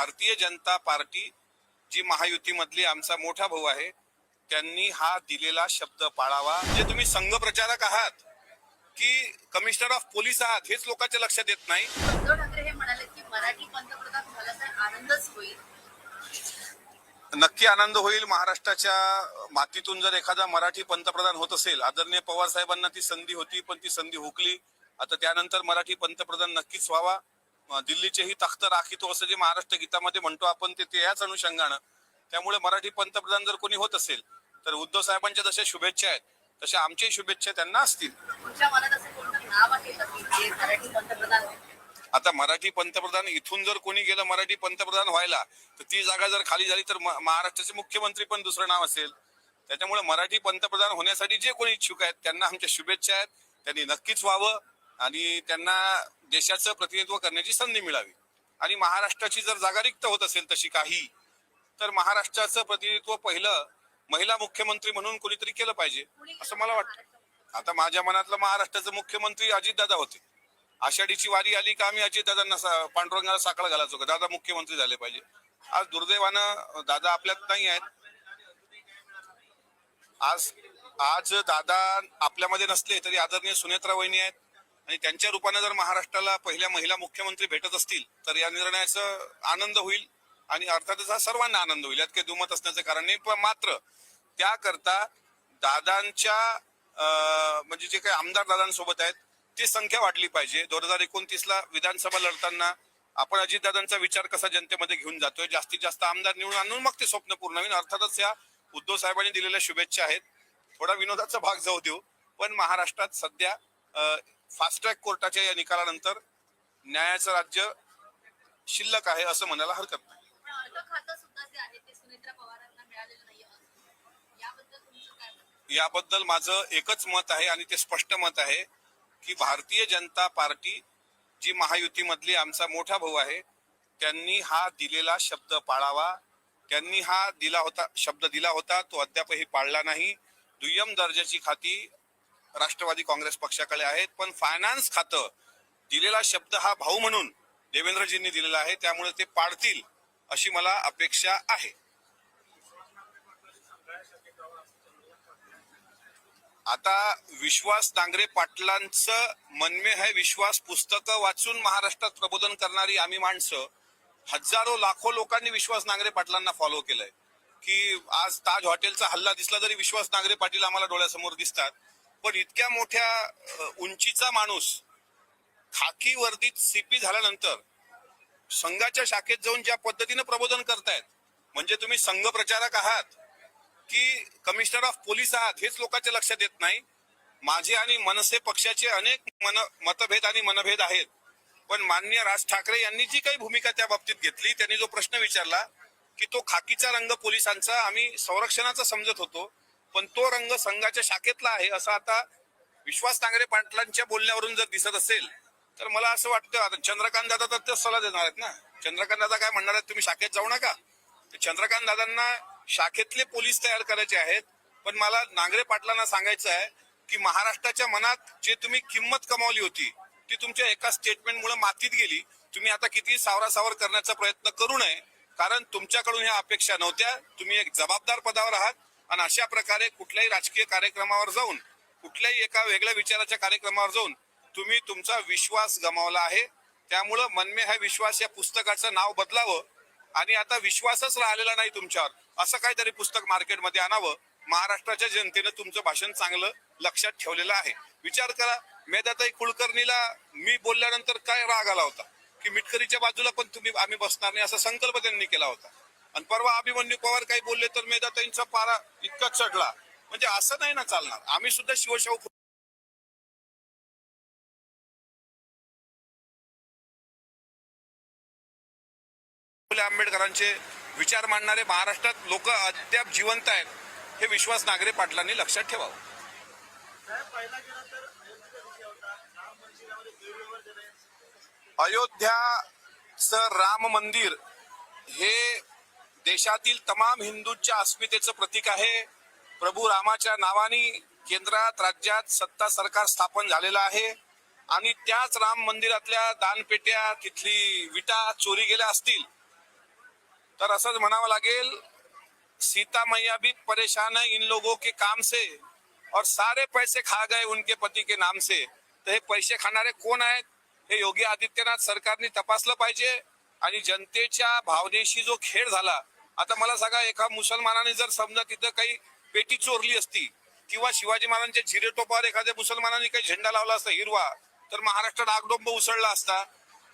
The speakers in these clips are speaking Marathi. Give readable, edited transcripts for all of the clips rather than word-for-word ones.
भारतीय जनता पार्टी जी महायुतीमधली आमचा मोठा भाऊ आहे त्यांनी हा दिलेला शब्द पाळावा। जे तुम्ही संघ प्रचारक आहात की कमिशनर ऑफ पोलीस आहात हेच लोकांच्या लक्षात येत नाही। उद्धव ठाकरे हे म्हणाले की मराठी पंतप्रधान झाला तर आनंदच होईल। नक्की आनंद होईल। महाराष्ट्राच्या मातीतून जर एखादा मराठी पंतप्रधान होत असेल, आदरणीय पवार साहेबांना ती संधी होती पण ती संधी हुकली। आता त्यानंतर मराठी पंतप्रधान नक्कीच व्हावा। दिल्लीचेही तख्त राखीतो असं जे महाराष्ट्र गीतामध्ये म्हणतो आपण ते याच अनुषंगानं। त्यामुळे मराठी पंतप्रधान जर कोणी होत असेल तर उद्धव साहेबांच्या जशा शुभेच्छा आहेत तशा आमच्याही शुभेच्छा त्यांना असतील। तुमच्या मनात असं कोणतं नाव आहे का की जे मराठी पंतप्रधान होईल? आता मराठी पंतप्रधान इथून जर कोणी गेलं मराठी पंतप्रधान व्हायला तर ती जागा जर खाली झाली तर महाराष्ट्राचे मुख्यमंत्री पण दुसरं नाव असेल। त्याच्यामुळे मराठी पंतप्रधान होण्यासाठी जे कोणी इच्छुक आहेत त्यांना आमच्या शुभेच्छा आहेत। त्यांनी नक्कीच व्हावं आणि त्यांना देशाचं प्रतिनिधित्व करण्याची संधी मिळावी। आणि महाराष्ट्राची जर जागा रिक्त होत असेल तशी काही तर महाराष्ट्राचं प्रतिनिधित्व पहिलं महिला मुख्यमंत्री म्हणून कोणीतरी केलं पाहिजे असं मला वाटतं। आता माझ्या मनातलं महाराष्ट्राचे मुख्यमंत्री अजितदादा होते। आषाढीची वारी आली का आम्ही अजितदादांना पांडुरंगाला साखळ घालायचो का दादा मुख्यमंत्री झाले पाहिजे। आज दुर्दैवानं दादा आपल्यात नाही आहेत। आज दादा आपल्यामध्ये नसले तरी आदरणीय सुनेत्रा वहिनी आहेत आणि त्यांच्या रूपाने जर महाराष्ट्राला पहिल्या महिला मुख्यमंत्री भेटत असतील तर या निर्णयाचा आनंद होईल आणि अर्थातच हा सर्वांना आनंद होईल। यात काही दुमत असण्याचं कारण नाही। पण मात्र त्याकरता दादांच्या म्हणजे जे काही आमदार दादांसोबत आहेत ती संख्या वाढली पाहिजे। 2029 ला विधानसभा लढताना आपण अजितदादांचा विचार कसा जनतेमध्ये घेऊन जातोय, जास्तीत जास्त आमदार निवडून आणून मग ते स्वप्न पूर्ण होईल। अर्थातच या उद्धव साहेबांनी दिलेल्या शुभेच्छा आहेत। थोडा विनोदाचा भाग जाऊ देऊ पण महाराष्ट्रात सध्या फास्ट ट्रॅक कोर्टाच्या या निकालानंतर न्यायाचं राज्य शिल्लक आहे असं म्हणायला हरकत नाही। अर्थ खातं सुद्धा जे आहे ते सुनेत्रा पवारांना मिळालेलं नाहीये, याबद्दल तुमचं काय मत? याबद्दल माझं एकच मत आहे आणि ते स्पष्ट मत आहे की भारतीय जनता पार्टी जी महायुतीमधली आमचा मोठा भाऊ आहे त्यांनी हा दिलेला शब्द पाळावा। त्यांनी हा शब्द दिला होता तो अद्यापही पाळला नाही। दुय्यम दर्जाची खाती राष्ट्रवादी काँग्रेस पक्षाकडे आहेत पण फायनान्स खातं दिलेला शब्द हा भाऊ म्हणून देवेंद्रजींनी दिलेला आहे, त्यामुळे ते पाळतील अशी मला अपेक्षा आहे। आता विश्वास नांगरे पाटलांचं मनमे है विश्वास पुस्तकं वाचून महाराष्ट्रात प्रबोधन करणारी आम्ही माणसं हजारो लाखो लोकांनी विश्वास नांगरे पाटलांना फॉलो केलंय। की आज ताज हॉटेलचा हल्ला दिसला तरी विश्वास नांगरे पाटील आम्हाला डोळ्यासमोर दिसतात। पण इतक्या मोठ्या उंचीचा माणूस खाकी वर्दीत सीपी झाल्यानंतर संघाच्या शाखेत जाऊन ज्या पद्धतीने प्रबोधन करतायत म्हणजे तुम्ही संघ प्रचारक आहात की कमिशनर ऑफ पोलीस आहात हेच लोकांच्या लक्षात येत नाही। माझे आणि मनसे पक्षाचे अनेक मतभेद आणि मनभेद आहेत पण माननीय राज ठाकरे यांनी जी काही भूमिका त्या बाबतीत घेतली, त्यांनी जो प्रश्न विचारला की तो खाकीचा रंग पोलिसांचा आम्ही संरक्षणाचा समजत होतो पण तो रंग संघाच्या शाखेतला आहे असं आता विश्वास नांगरे पाटलांच्या बोलण्यावरून जर दिसत असेल तर मला असं वाटतं आता चंद्रकांत दादा तर ते सल्ला देणार आहेत ना। चंद्रकांत दादा काय म्हणणार आहेत, तुम्ही शाखेत जाऊ नका। चंद्रकांत दादांना शाखेतले पोलीस तयार करायचे आहेत पण मला नांगरे पाटलांना सांगायचं आहे की महाराष्ट्राच्या मनात जे तुम्ही किंमत कमावली होती ती तुमच्या एका स्टेटमेंटमुळे मातीत गेली। तुम्ही आता किती सावरासावर करण्याचा प्रयत्न करू नये कारण तुमच्याकडून ह्या अपेक्षा नव्हत्या। तुम्ही एक जबाबदार पदावर आहात आणि अशा प्रकारे कुठल्याही राजकीय कार्यक्रमावर जाऊन कुठल्याही एका वेगळ्या विचाराच्या कार्यक्रमावर जाऊन तुम्ही तुमचा विश्वास गमावला आहे। त्यामुळं मनमे है विश्वास या पुस्तकाचं नाव बदलावं आणि आता विश्वासच राहिलेला नाही तुमच्यावर असं काहीतरी पुस्तक मार्केटमध्ये आणावं। महाराष्ट्राच्या जनतेनं तुमचं भाषण चांगलं लक्षात ठेवलेलं आहे। विचार करा मेधाताई कुलकर्णीला मी बोलल्यानंतर काय राग आला होता की मिटकरीच्या बाजूला पण आम्ही बसणार नाही असा संकल्प त्यांनी केला होता आणि परवा अभिमन्यू पवार काही बोलले तर मेधाताईंचा पारा इतका चढला। म्हणजे असं नाही ना चालणार। आम्ही सुद्धा शिवशाहू आंबेडकरांचे विचार मांडणारे महाराष्ट्रात लोक अद्याप जिवंत आहेत हे विश्वास नांगरे पाटलांनी लक्षात ठेवावं। अयोध्याचं राम मंदिर हे देशातील तमाम हिंदूंच्या अस्मितेचं प्रतीक आहे। प्रभू रामाच्या नावाने केंद्रात राज्यात सत्ता सरकार स्थापन झालेलं आहे आणि त्याच राम मंदिरातल्या दानपेट्या तिथली विटा चोरी गेल्या असतील तर असंच म्हणावं लागेल, सीता मैया भी परेशान है इन लोगों के काम से और सारे पैसे खा गए उनके पति के नाम से. तर हे पैसे खाणारे कोण आहेत हे योगी आदित्यनाथ सरकारने तपासलं पाहिजे. आणि जनतेच्या भावनेशी जो खेळ झाला, आता मला सांगा, एका मुसलमानाने जर समजा तिथं काही पेटी चोरली असती किंवा शिवाजी महाराजांच्या जिरे टोपावर एखाद्या मुसलमानाने काही झेंडा लावला असता हिरवा, तर महाराष्ट्रात आगडोंब उसळला असता.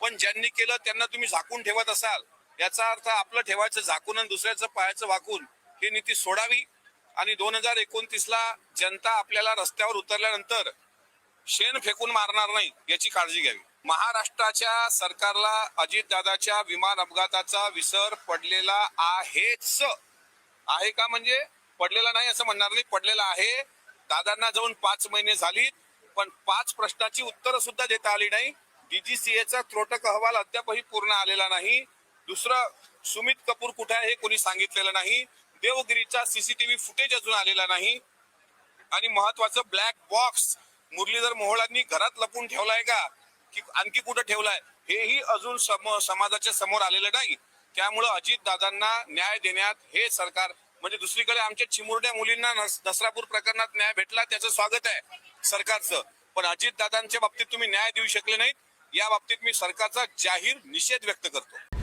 पण ज्यांनी केलं त्यांना तुम्ही झाकून ठेवत असाल, याचा अर्थ आपलं ठेवायचं झाकून आणि दुसऱ्याचं पायाचं वाकून ही नीती सोडावी. आणि 2029ला जनता आपल्याला रस्त्यावर उतरल्यानंतर शेण फेकून मारणार नाही याची काळजी घ्यावी. महाराष्ट्राच्या सरकारला अजितदादाच्या विमान अपघाताचा विसर पडलेला आहेच. आहे का म्हणजे पडलेला नाही असं म्हणणार नाही, पडलेला आहे. दादांना जाऊन 5 महिने झालीत, पण 5 प्रश्नाची उत्तरं सुद्धा देता आली नाही. डीजीसीएचा त्रोटक अहवाल अद्यापही पूर्ण आलेला नाही. दुसरं, सुमित कपूर कुठे आहे हे कोणी सांगितलेलं नाही. देवगिरीचा सीसीटीव्ही फुटेज अजून आलेला नाही. आणि महत्वाचं ब्लॅक बॉक्स मुरलीधर मोहोळांनी घरात लपून ठेवलाय का की आणखी कुठं ठेवलाय हेही अजून समाजाच्या समोर आलेलं नाही. त्यामुळं अजितदादांना न्याय देण्यात हे सरकार, म्हणजे दुसरीकडे आमच्या चिमुरड्या मुलींना नसरापूर प्रकरणात न्याय भेटला, त्याचं स्वागत आहे सरकारचं. पण अजितदादांच्या बाबतीत तुम्ही न्याय देऊ शकले नाहीत, या बाबतीत मी सरकारचा जाहीर निषेध व्यक्त करतो.